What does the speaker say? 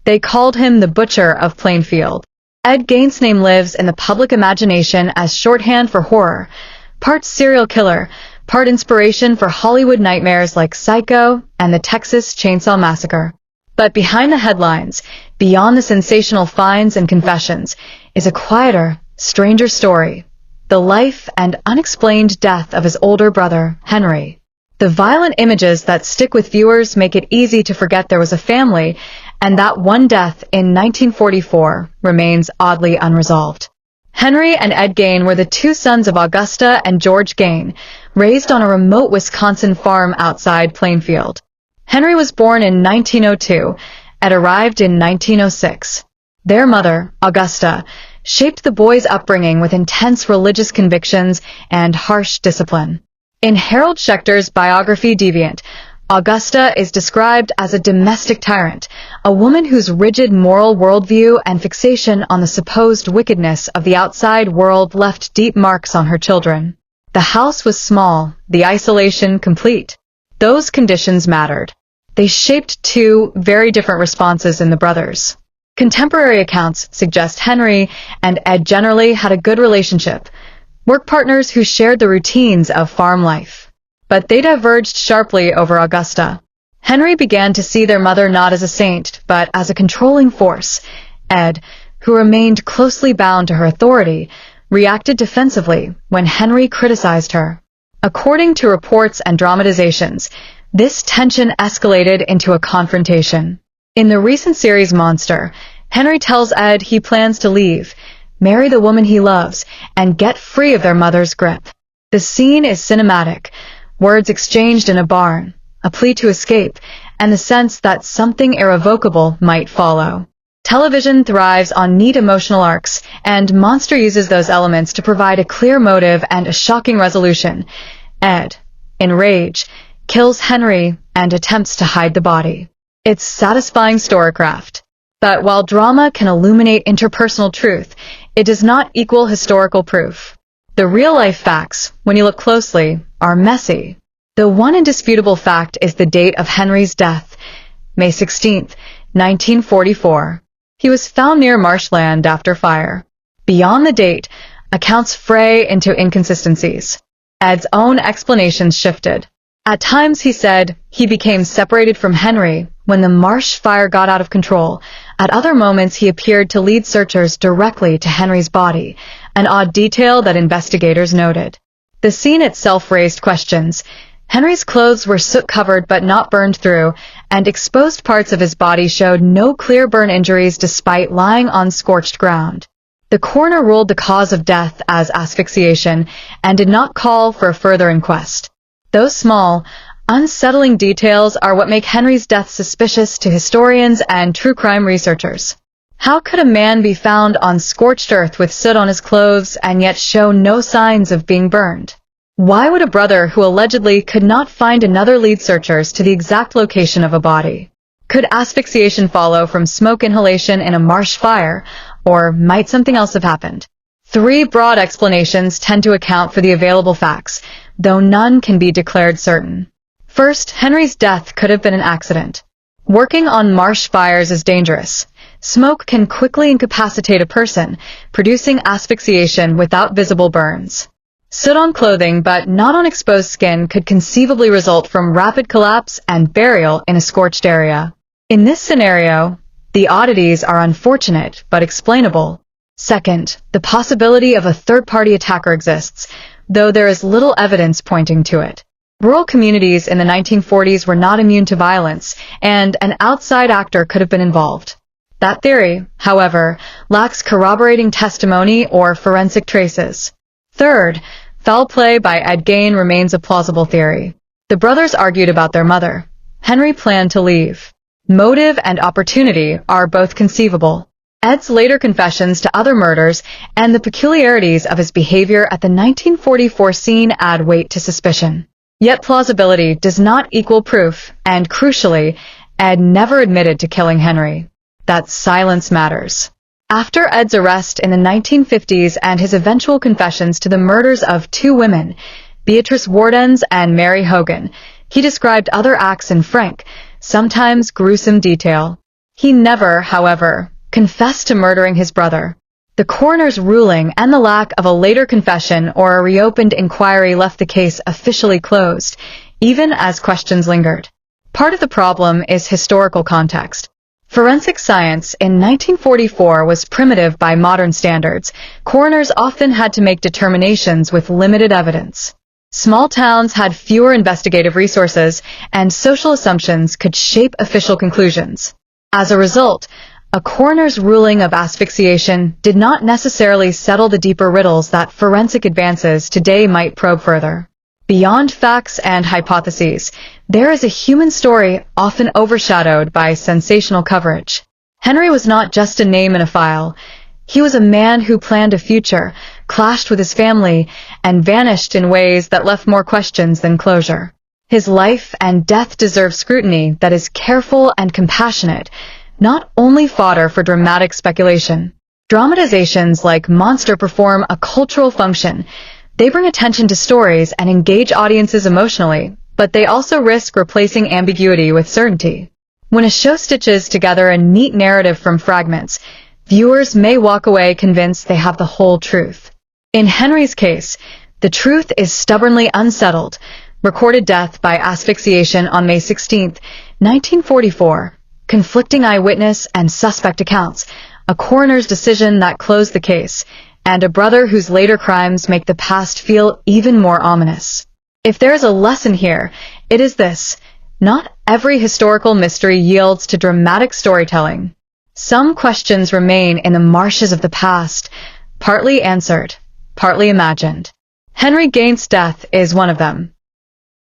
They called him the Butcher of Plainfield. Ed Gein's name lives in the public imagination as shorthand for horror, part serial killer, part inspiration for Hollywood nightmares like Psycho and the Texas Chainsaw Massacre. But behind the headlines, beyond the sensational finds and confessions, is a quieter, stranger story. The life and unexplained death of his older brother, Henry. The violent images that stick with viewers make it easy to forget there was a family, and that one death in 1944 remains oddly unresolved. Henry and Ed Gein were the two sons of Augusta and George Gein, raised on a remote Wisconsin farm outside Plainfield. Henry was born in 1902 and arrived in 1906. Their mother, Augusta, shaped the boys' upbringing with intense religious convictions and harsh discipline. In Harold Schechter's biography Deviant, Augusta is described as a domestic tyrant, a woman whose rigid moral worldview and fixation on the supposed wickedness of the outside world left deep marks on her children. The house was small, the isolation complete. Those conditions mattered. They shaped two very different responses in the brothers. Contemporary accounts suggest Henry and Ed generally had a good relationship, work partners who shared the routines of farm life. But they diverged sharply over Augusta. Henry began to see their mother not as a saint, but as a controlling force. Ed, who remained closely bound to her authority, reacted defensively when Henry criticized her. According to reports and dramatizations, this tension escalated into a confrontation. In the recent series Monster, Henry tells Ed he plans to leave, marry the woman he loves, and get free of their mother's grip. The scene is cinematic, words exchanged in a barn, a plea to escape, and the sense that something irrevocable might follow. Television thrives on neat emotional arcs, and Monster uses those elements to provide a clear motive and a shocking resolution. Ed, in rage, kills Henry and attempts to hide the body. It's satisfying storycraft. But while drama can illuminate interpersonal truth, it does not equal historical proof. The real-life facts, when you look closely, are messy. The one indisputable fact is the date of Henry's death, May 16, 1944. He was found near marshland after fire. Beyond the date, accounts fray into inconsistencies. Ed's own explanations shifted. At times, he said, he became separated from Henry when the marsh fire got out of control. At other moments, he appeared to lead searchers directly to Henry's body, an odd detail that investigators noted. The scene itself raised questions. Henry's clothes were soot-covered but not burned through, and exposed parts of his body showed no clear burn injuries despite lying on scorched ground. The coroner ruled the cause of death as asphyxiation and did not call for a further inquest. Those small, unsettling details are what make Henry's death suspicious to historians and true crime researchers. How could a man be found on scorched earth with soot on his clothes and yet show no signs of being burned? Why would a brother who allegedly could not find another lead searchers to the exact location of a body? Could asphyxiation follow from smoke inhalation in a marsh fire, or might something else have happened? Three broad explanations tend to account for the available facts, though none can be declared certain. First, Henry's death could have been an accident. Working on marsh fires is dangerous. Smoke can quickly incapacitate a person, producing asphyxiation without visible burns. Soot on clothing but not on exposed skin could conceivably result from rapid collapse and burial in a scorched area. In this scenario, the oddities are unfortunate but explainable. Second, the possibility of a third-party attacker exists, though there is little evidence pointing to it. Rural communities in the 1940s were not immune to violence, and an outside actor could have been involved. That theory, however, lacks corroborating testimony or forensic traces. Third, foul play by Ed Gein remains a plausible theory. The brothers argued about their mother. Henry planned to leave. Motive and opportunity are both conceivable. Ed's later confessions to other murders and the peculiarities of his behavior at the 1944 scene add weight to suspicion. Yet plausibility does not equal proof, and crucially, Ed never admitted to killing Henry. That silence matters. After Ed's arrest in the 1950s and his eventual confessions to the murders of two women, Beatrice Wardens and Mary Hogan, he described other acts in frank, sometimes gruesome detail. He never, however, confessed to murdering his brother. The coroner's ruling and the lack of a later confession or a reopened inquiry left the case officially closed, even as questions lingered. Part of the problem is historical context. Forensic science in 1944 was primitive by modern standards. Coroners often had to make determinations with limited evidence. Small towns had fewer investigative resources, and social assumptions could shape official conclusions. As a result, a coroner's ruling of asphyxiation did not necessarily settle the deeper riddles that forensic advances today might probe further. Beyond facts and hypotheses, there is a human story often overshadowed by sensational coverage. Henry was not just a name in a file. He was a man who planned a future, clashed with his family, and vanished in ways that left more questions than closure. His life and death deserve scrutiny that is careful and compassionate, not only fodder for dramatic speculation. Dramatizations like Monster perform a cultural function. They bring attention to stories and engage audiences emotionally, but they also risk replacing ambiguity with certainty. When a show stitches together a neat narrative from fragments, viewers may walk away convinced they have the whole truth. In Henry's case, the truth is stubbornly unsettled. Recorded death by asphyxiation on May 16, 1944. Conflicting eyewitness and suspect accounts, a coroner's decision that closed the case, and a brother whose later crimes make the past feel even more ominous. If there is a lesson here, it is this: not every historical mystery yields to dramatic storytelling. Some questions remain in the marshes of the past, partly answered, partly imagined. Henry Gein's death is one of them.